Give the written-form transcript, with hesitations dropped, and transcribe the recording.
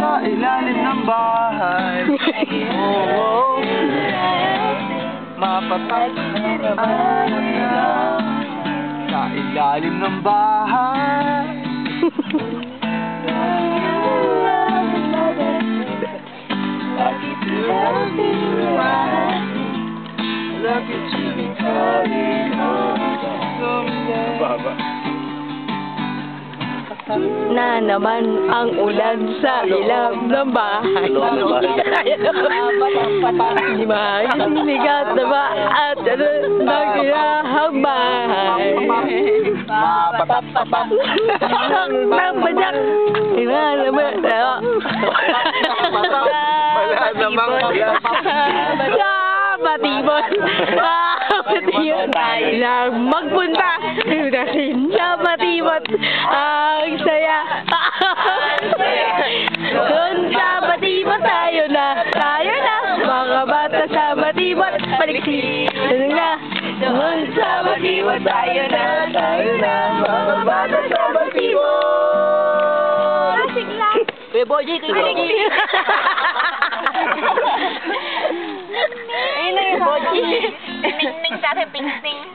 sa ilalim ng bahay. Oh, mapapagpapaan na sa ilalim ng bahay. Lucky to be calling home someday. Baba. Na naman ang ulan sa ilang ng bahay. Di ba? Sinigat na ba at ano nagkirahang bahay? Nang badak. Wala namang matibot. Matibot. Lang magpunta. Dahil sa matibot. Ang saya. Doon sa matibot tayo na. Tayo na. Mga bata sa matibot. Paliksi. Doon na. Doon sa matibot tayo na. Tayo na. Mga bata sa matibot. Sigla. Kuya Boji, Kuya Boji. Ayun na yung Boji. Ning-ning sa akin, ping-ning.